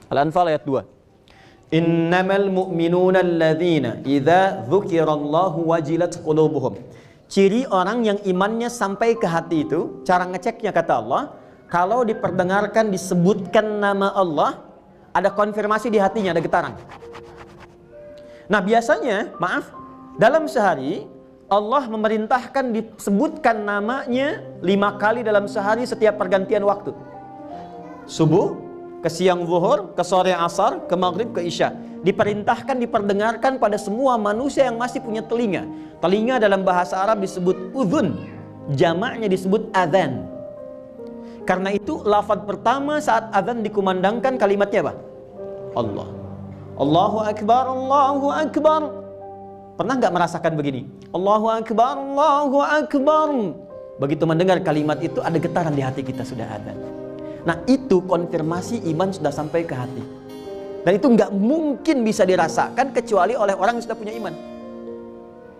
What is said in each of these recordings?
Al-Anfal ayat 2. Innamal mu'minuna alladzina idza dzukirallahu wajilat qulubuhum. Ciri orang yang imannya sampai ke hati itu, cara ngeceknya kata Allah, kalau diperdengarkan disebutkan nama Allah, ada konfirmasi di hatinya, ada getaran. Nah biasanya, maaf, dalam sehari Allah memerintahkan disebutkan namanya 5 kali dalam sehari setiap pergantian waktu. Subuh, ke siang zuhur, ke sore asar, ke maghrib, ke isya. Diperintahkan, diperdengarkan pada semua manusia yang masih punya telinga. Telinga dalam bahasa Arab disebut udhun, jamaknya disebut adzan. Karena itu lafaz pertama saat adzan dikumandangkan kalimatnya apa? Allah. Allahu Akbar, Allahu Akbar. Pernah nggak merasakan begini? Allahu Akbar, Allahu Akbar. Begitu mendengar kalimat itu ada getaran di hati kita, sudah ada. Nah itu konfirmasi iman sudah sampai ke hati. Dan itu nggak mungkin bisa dirasakan kecuali oleh orang yang sudah punya iman.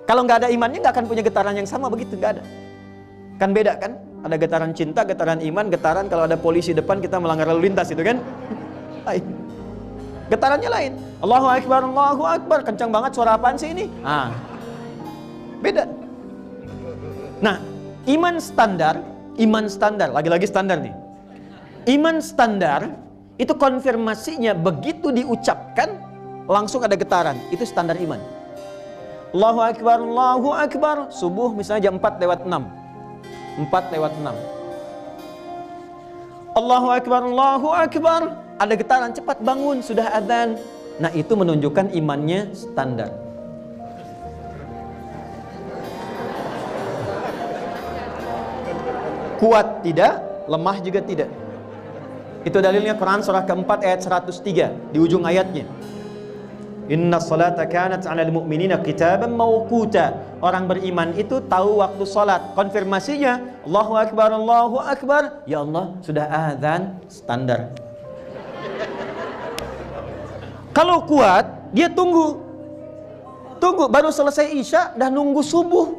Kalau nggak ada imannya nggak akan punya getaran yang sama, begitu nggak ada. Kan beda kan? Ada getaran cinta, getaran iman, getaran kalau ada polisi depan kita melanggar lalu lintas itu kan? Getarannya lain. Allahu Akbar, Allahu Akbar. Kencang banget, suara apaan sih ini? Beda. Nah, iman standar, lagi-lagi standar nih. Iman standar itu konfirmasinya begitu diucapkan langsung ada getaran. Itu standar iman. Allahu Akbar, Allahu Akbar. Subuh misalnya jam 4:06. 4:06. Allahu Akbar, Allahu Akbar. Ada getaran, cepat bangun, sudah adzan. Nah itu menunjukkan imannya standar. Kuat tidak, lemah juga tidak. Itu dalilnya Quran surah keempat ayat 103 di ujung ayatnya. Inna salata kanat 'alal mu'minina kitaban mawquta. Orang beriman itu tahu waktu salat. Konfirmasinya Allahu Akbar, Allahu Akbar. Ya Allah, sudah adzan, standar. Kalau kuat, dia tunggu baru selesai isya, dah nunggu subuh.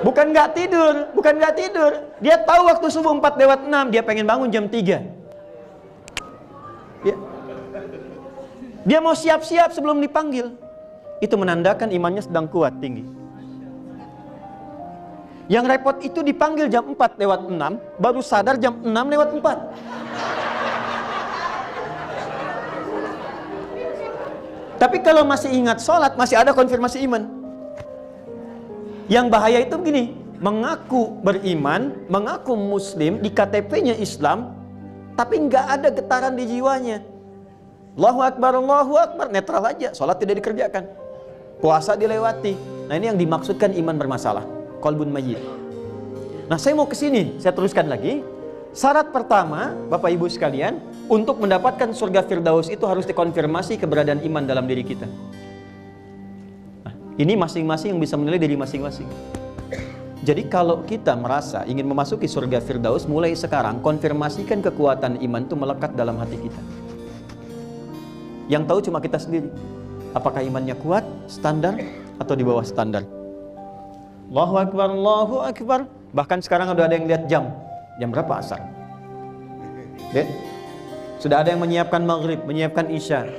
Bukan nggak tidur. Dia tahu waktu subuh 4:06, dia pengen bangun jam 3. Dia mau siap-siap sebelum dipanggil. Itu menandakan imannya sedang kuat, tinggi. Yang repot itu dipanggil jam 4:06, baru sadar jam 6:04. Tapi kalau masih ingat sholat, masih ada konfirmasi iman. Yang bahaya itu begini, mengaku beriman, mengaku muslim, di KTP-nya Islam, tapi nggak ada getaran di jiwanya. Allahu Akbar, netral aja, sholat tidak dikerjakan, puasa dilewati. Nah ini yang dimaksudkan iman bermasalah, qalbun mayyit. Nah saya mau kesini, saya teruskan lagi. Syarat pertama, Bapak Ibu sekalian, untuk mendapatkan surga Firdaus itu harus dikonfirmasi keberadaan iman dalam diri kita. Nah, ini masing-masing yang bisa menilai diri masing-masing. Jadi kalau kita merasa ingin memasuki surga Firdaus, mulai sekarang konfirmasikan kekuatan iman itu melekat dalam hati kita. Yang tahu cuma kita sendiri. Apakah imannya kuat, standar, atau di bawah standar. Allahu Akbar, Allahu Akbar. Bahkan sekarang udah ada yang lihat jam berapa asar. Sudah ada yang menyiapkan maghrib, menyiapkan isya.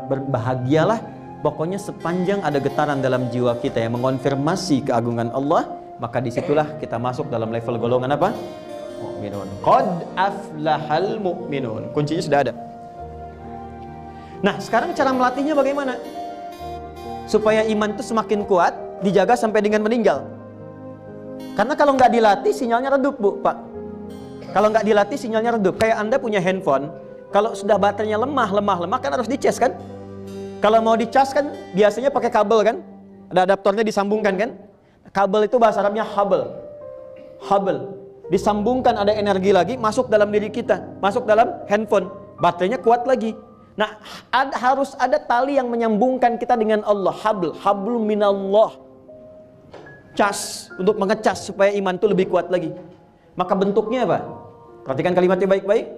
Berbahagialah. Pokoknya sepanjang ada getaran dalam jiwa kita yang mengonfirmasi keagungan Allah, maka disitulah kita masuk dalam level golongan apa? Mu'minun. Qad aflahal mu'minun. Kuncinya sudah ada. Nah sekarang cara melatihnya bagaimana? Supaya iman itu semakin kuat, dijaga sampai dengan meninggal. Karena kalau nggak dilatih sinyalnya redup, Bu, Pak. Kalau nggak dilatih sinyalnya redup. Kayak Anda punya handphone, kalau sudah baterainya lemah kan harus dicas kan? Kalau mau dicas kan biasanya pakai kabel kan? Ada adaptornya disambungkan kan? Kabel itu bahasa Arabnya habel. Disambungkan ada energi lagi masuk dalam diri kita, masuk dalam handphone. Baterainya kuat lagi. Nah, harus ada tali yang menyambungkan kita dengan Allah. Hablum minallah. Cas, untuk mengecas supaya iman itu lebih kuat lagi. Maka bentuknya apa? Perhatikan kalimatnya baik-baik.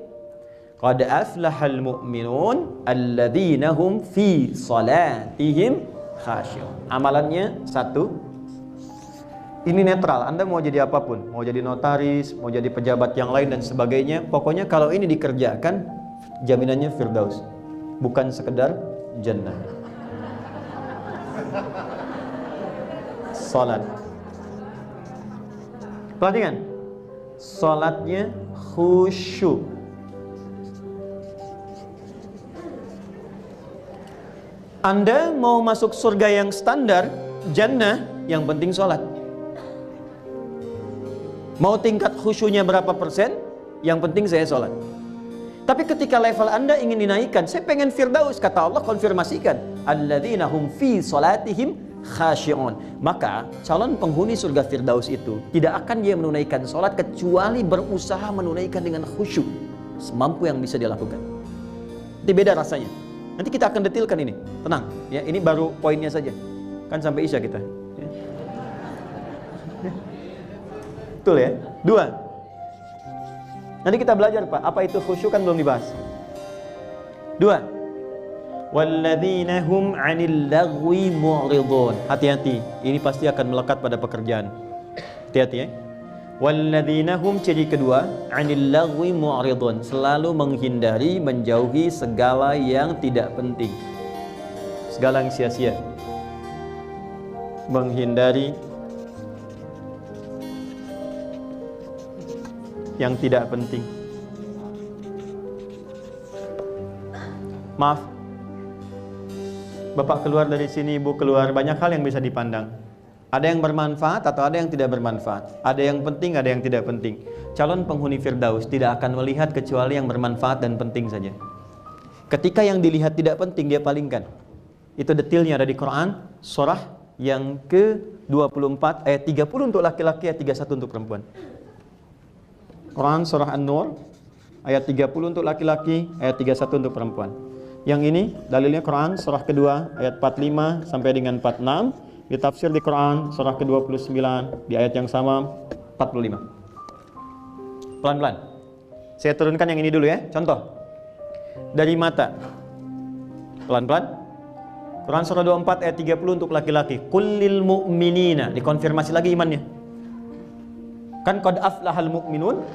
Qad aflahal mu'minun alladzina hum fi salatihim khasyun. Amalannya 1. Ini netral, Anda mau jadi apapun, mau jadi notaris, mau jadi pejabat yang lain dan sebagainya. Pokoknya kalau ini dikerjakan, jaminannya firdaus, bukan sekedar jannah. Salat, perhatikan, salatnya khusyuk. Anda mau masuk surga yang standar, jannah, yang penting salat. Mau tingkat khusyuknya berapa persen? Yang penting saya sholat. Tapi ketika level Anda ingin dinaikkan, saya pengen firdaus, kata Allah konfirmasikan, alladzina hum fi sholatihim khashi'un. Maka calon penghuni surga firdaus itu tidak akan dia menunaikan sholat kecuali berusaha menunaikan dengan khusyuk semampu yang bisa dia lakukan. Itu beda rasanya. Nanti kita akan detilkan ini. Tenang, ya, ini baru poinnya saja. Kan sampai Isya kita. Ya. Betul ya? 2. Nanti kita belajar Pak, apa itu khusyuk kan belum dibahas. 2. Walladzina hum 'anil lagwi mu'ridun. Hati-hati, ini pasti akan melekat pada pekerjaan. Hati-hati ya. Walladzina hum, ciri kedua, 'anil lagwi mu'ridun, selalu menghindari, menjauhi segala yang tidak penting. Segala yang sia-sia. Menghindari yang tidak penting. Maaf, Bapak keluar dari sini, Ibu keluar, banyak hal yang bisa dipandang. Ada yang bermanfaat atau ada yang tidak bermanfaat. Ada yang penting, ada yang tidak penting. Calon penghuni firdaus tidak akan melihat kecuali yang bermanfaat dan penting saja. Ketika yang dilihat tidak penting, dia palingkan. Itu detailnya ada di Quran, surah yang ke-24 ayat 30 untuk laki-laki, ayat 31 untuk perempuan. Quran surah An-Nur ayat 30 untuk laki-laki, ayat 31 untuk perempuan. Yang ini dalilnya Quran surah kedua ayat 45 sampai dengan 46, ditafsir di Quran surah ke-29 di ayat yang sama 45. Pelan-pelan. Saya turunkan yang ini dulu ya. Contoh. Dari mata. Pelan-pelan. Quran surah 24 ayat 30 untuk laki-laki. Kullil mu'minina, dikonfirmasi lagi imannya. Kan qad aflahal mu'minun,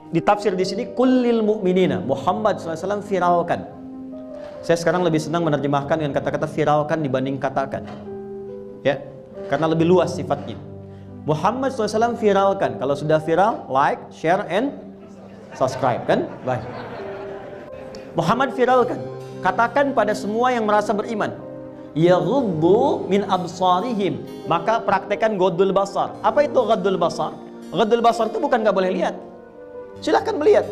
ditafsir di sini kullil mu'minina, Muhammad SAW viralkan. Saya sekarang lebih senang menerjemahkan dengan kata-kata viralkan dibanding katakan, ya, karena lebih luas sifatnya. Muhammad SAW viralkan. Kalau sudah viral, like, share, and subscribe, kan? Baik. Muhammad viralkan. Katakan pada semua yang merasa beriman, yaghuddu min absarihim, maka praktekan ghaddul basar. Apa itu ghaddul basar? Ghaddul basar itu bukan nggak boleh lihat, silahkan melihat.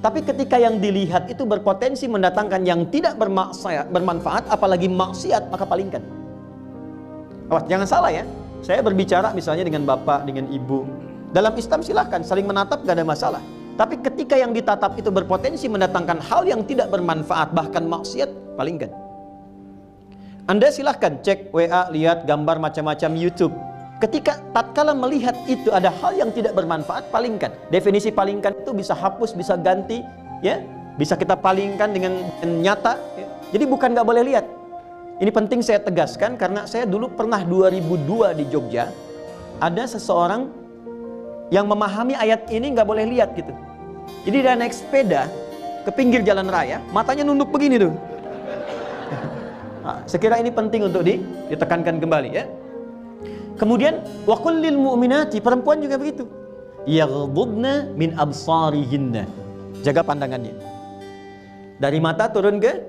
Tapi ketika yang dilihat itu berpotensi mendatangkan yang tidak bermanfaat, apalagi maksiat, maka palingkan. Awas, jangan salah ya. Saya berbicara misalnya dengan bapak, dengan ibu. Dalam Islam silahkan saling menatap, gak ada masalah. Tapi ketika yang ditatap itu berpotensi mendatangkan hal yang tidak bermanfaat, bahkan maksiat, palingkan. Anda silahkan cek WA, lihat gambar macam-macam YouTube. Ketika tatkala melihat itu ada hal yang tidak bermanfaat, palingkan. Definisi palingkan itu bisa hapus, bisa ganti, ya, bisa kita palingkan dengan nyata. Ya. Jadi bukan nggak boleh lihat. Ini penting saya tegaskan karena saya dulu pernah 2002 di Jogja, ada seseorang yang memahami ayat ini nggak boleh lihat gitu. Jadi dia naik sepeda ke pinggir jalan raya, matanya nunduk begini tuh. Nah, sekira ini penting untuk ditekankan kembali ya. Kemudian wa kullil mu'minati, perempuan juga begitu. Yaghdudna min absarihinna. Jaga pandangannya. Dari mata turun ke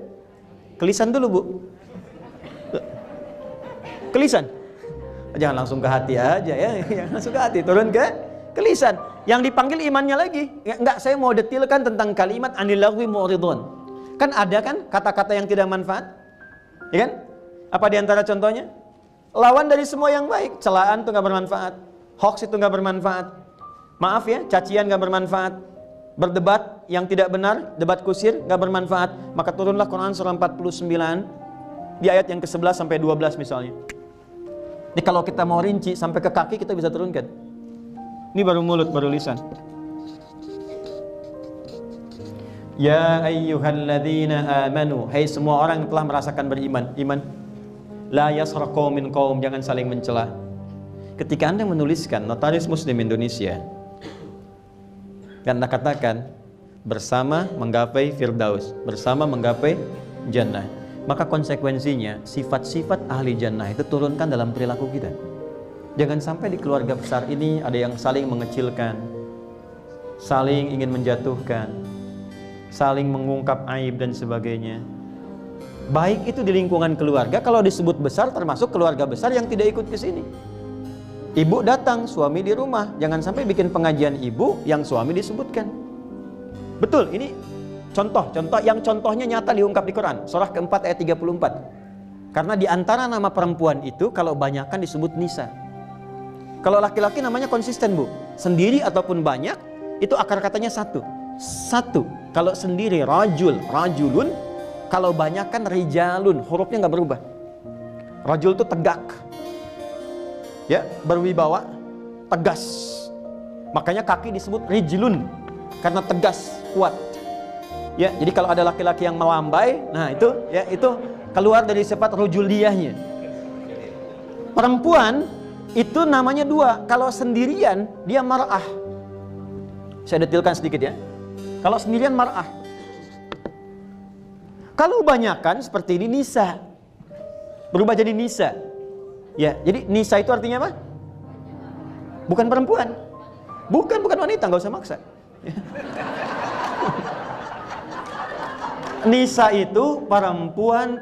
kelisan dulu, Bu. Kelisan. Jangan langsung ke hati aja ya. Jangan langsung ke hati, turun ke kelisan. Yang dipanggil imannya lagi. Enggak, saya mau detilkan tentang kalimat anil lagwi mu'ridun. Kan ada kan kata-kata yang tidak manfaat? Ya kan? Apa di antara contohnya? Lawan dari semua yang baik. Celaan itu gak bermanfaat, hoax itu gak bermanfaat, maaf ya, cacian gak bermanfaat, berdebat yang tidak benar, debat kusir gak bermanfaat. Maka turunlah Quran surah 49 di ayat yang ke-11 sampai 12 misalnya. Ini kalau kita mau rinci sampai ke kaki kita bisa turunkan. Ini baru mulut, baru lisan. Ya ayyuhalladzina amanu, hai semua orang yang telah merasakan beriman. Iman. La yasra qaumin qaum, jangan saling mencela. Ketika Anda menuliskan Notaris Muslim Indonesia, Anda katakan bersama menggapai Firdaus, bersama menggapai Jannah, maka konsekuensinya sifat-sifat ahli Jannah itu turunkan dalam perilaku kita. Jangan sampai di keluarga besar ini ada yang saling mengecilkan, saling ingin menjatuhkan, saling mengungkap aib dan sebagainya. Baik itu di lingkungan keluarga, kalau disebut besar termasuk keluarga besar yang tidak ikut ke sini. Ibu datang, suami di rumah, jangan sampai bikin pengajian ibu yang suami disebutkan. Betul, ini contoh yang contohnya nyata diungkap di Quran, surah keempat ayat 34. Karena di antara nama perempuan itu kalau banyakan disebut nisa. Kalau laki-laki namanya konsisten, Bu. Sendiri ataupun banyak, itu akar katanya satu. Satu. Kalau sendiri rajul, rajulun. Kalau banyakan rijalun, hurufnya nggak berubah. Rajul itu tegak, ya, berwibawa, tegas. Makanya kaki disebut rijlun karena tegas, kuat. Ya, jadi kalau ada laki-laki yang melambai, nah itu ya itu keluar dari sifat rujuliyahnya. Perempuan itu namanya dua. Kalau sendirian dia mar'ah. Saya detilkan sedikit ya. Kalau sendirian mar'ah. Kalau banyakan seperti ini nisa. Berubah jadi nisa. Ya, jadi nisa itu artinya apa? Bukan perempuan. Bukan wanita, nggak usah maksa. Ya. Nisa itu perempuan.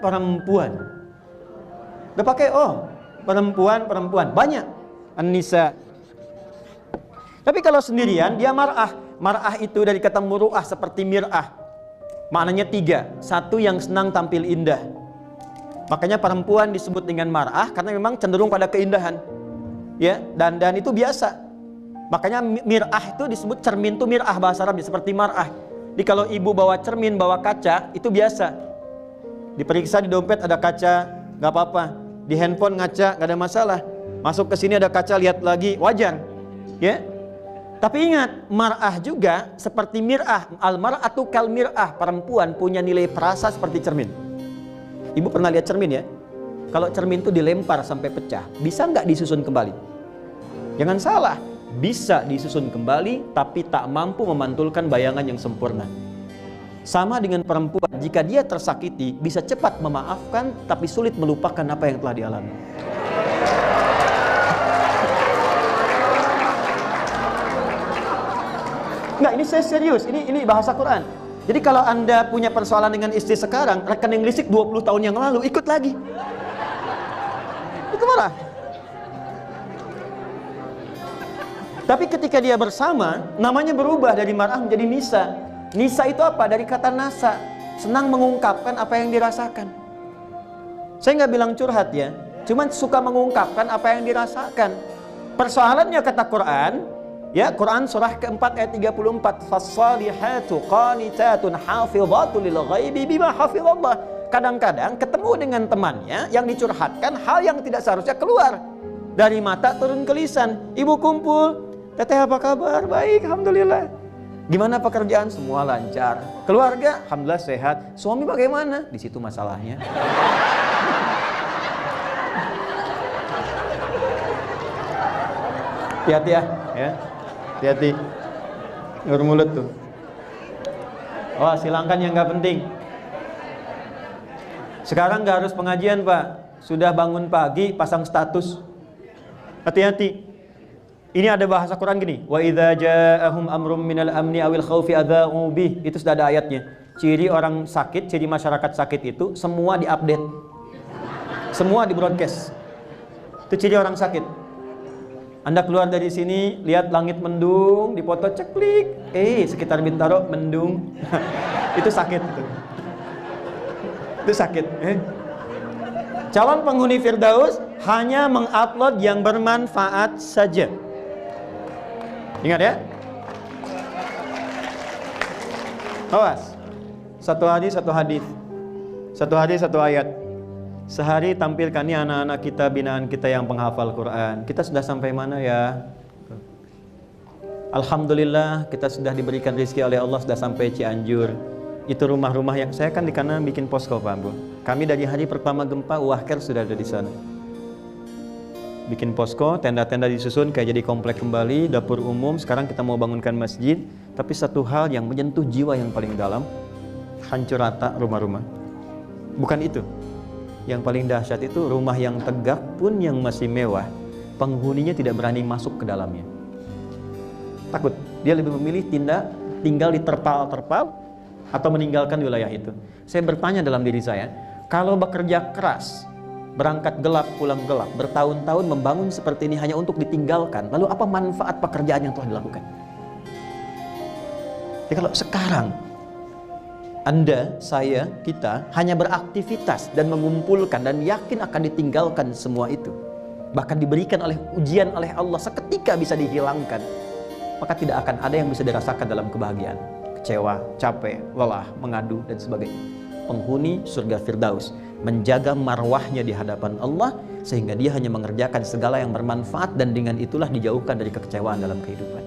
Udah pakai perempuan. Banyak An-Nisa. Tapi kalau sendirian dia mar'ah. Mar'ah itu dari kata muru'ah seperti mir'ah. Maknanya tiga. Satu yang senang tampil indah. Makanya perempuan disebut dengan mar'ah karena memang cenderung pada keindahan. Ya, dan itu biasa. Makanya mir'ah itu disebut cermin itu mir'ah bahasa Arab seperti mar'ah. Jadi kalau ibu bawa cermin, bawa kaca, itu biasa. Diperiksa di dompet ada kaca, nggak apa-apa. Di handphone ngaca, nggak ada masalah. Masuk ke sini ada kaca, lihat lagi, wajar. Ya. Tapi ingat, mar'ah juga seperti mir'ah. Al-mar'atu kal mir'ah. Perempuan punya nilai perasa seperti cermin. Ibu pernah lihat cermin ya? Kalau cermin itu dilempar sampai pecah, bisa nggak disusun kembali? Jangan salah. Bisa disusun kembali, tapi tak mampu memantulkan bayangan yang sempurna. Sama dengan perempuan, jika dia tersakiti, bisa cepat memaafkan, tapi sulit melupakan apa yang telah dialami. Enggak, ini saya serius, ini bahasa Quran. Jadi kalau Anda punya persoalan dengan istri sekarang, rekening listrik 20 tahun yang lalu, ikut lagi. Itu malah. Tapi ketika dia bersama, namanya berubah dari mar'ah menjadi nisa. Nisa itu apa? Dari kata nasa, senang mengungkapkan apa yang dirasakan. Saya nggak bilang curhat ya, cuman suka mengungkapkan apa yang dirasakan. Persoalannya kata Quran, ya Quran surah keempat ayat 34, Fas-salihatu qanitatun hafizatu lil ghaibi bima hafizallah. Kadang-kadang ketemu dengan temannya yang dicurhatkan hal yang tidak seharusnya keluar. Dari mata turun ke lisan. Ibu kumpul, teteh apa kabar? Baik, alhamdulillah. Gimana pekerjaan? Semua lancar. Keluarga? Alhamdulillah sehat. Suami bagaimana? Di situ masalahnya. Hati-hati ya. Hati-hati. Ngur mulut tuh. Oh, silangkan yang nggak penting. Sekarang nggak harus pengajian, Pak. Sudah bangun pagi, pasang status. Hati-hati. Ini ada bahasa Quran gini, wa idza ja'ahum amrum minal amni awil khaufi adza'u bih. Itu sudah ada ayatnya. Ciri orang sakit, ciri masyarakat sakit itu semua diupdate. Semua di-broadcast. Itu ciri orang sakit. Anda keluar dari sini, lihat langit mendung, dipoto ceklik. Sekitar Bintaro mendung. Itu sakit itu. Itu sakit. Calon penghuni Firdaus hanya mengupload yang bermanfaat saja. Ingat ya. Awas. Satu hadis, satu hadis. Satu hadis, satu ayat. Sehari tampilkan nih anak-anak kita, binaan kita yang penghafal Quran. Kita sudah sampai mana ya? Alhamdulillah kita sudah diberikan rezeki oleh Allah, sudah sampai Cianjur. Itu rumah-rumah yang saya kan di kanan bikin posko, Pak Bu. Kami dari hari pertama gempa Wahker sudah ada di sana. bikin posko, tenda-tenda disusun kayak jadi komplek kembali, dapur umum, sekarang kita mau bangunkan masjid. Tapi satu hal yang menyentuh jiwa yang paling dalam, hancur rata rumah-rumah. Bukan itu. Yang paling dahsyat itu rumah yang tegak pun yang masih mewah, penghuninya tidak berani masuk ke dalamnya. Takut. Dia lebih memilih tinggal di terpal-terpal atau meninggalkan wilayah itu. Saya bertanya dalam diri saya, kalau bekerja keras, berangkat gelap, pulang gelap, bertahun-tahun membangun seperti ini hanya untuk ditinggalkan, lalu apa manfaat pekerjaan yang telah dilakukan? Jadi kalau sekarang Anda, saya, kita hanya beraktivitas dan mengumpulkan dan yakin akan ditinggalkan semua itu, bahkan diberikan oleh ujian oleh Allah seketika bisa dihilangkan, maka tidak akan ada yang bisa dirasakan dalam kebahagiaan. Kecewa, capek, lelah, mengadu, dan sebagainya. Penghuni surga Firdaus menjaga marwahnya di hadapan Allah sehingga dia hanya mengerjakan segala yang bermanfaat dan dengan itulah dijauhkan dari kekecewaan dalam kehidupan.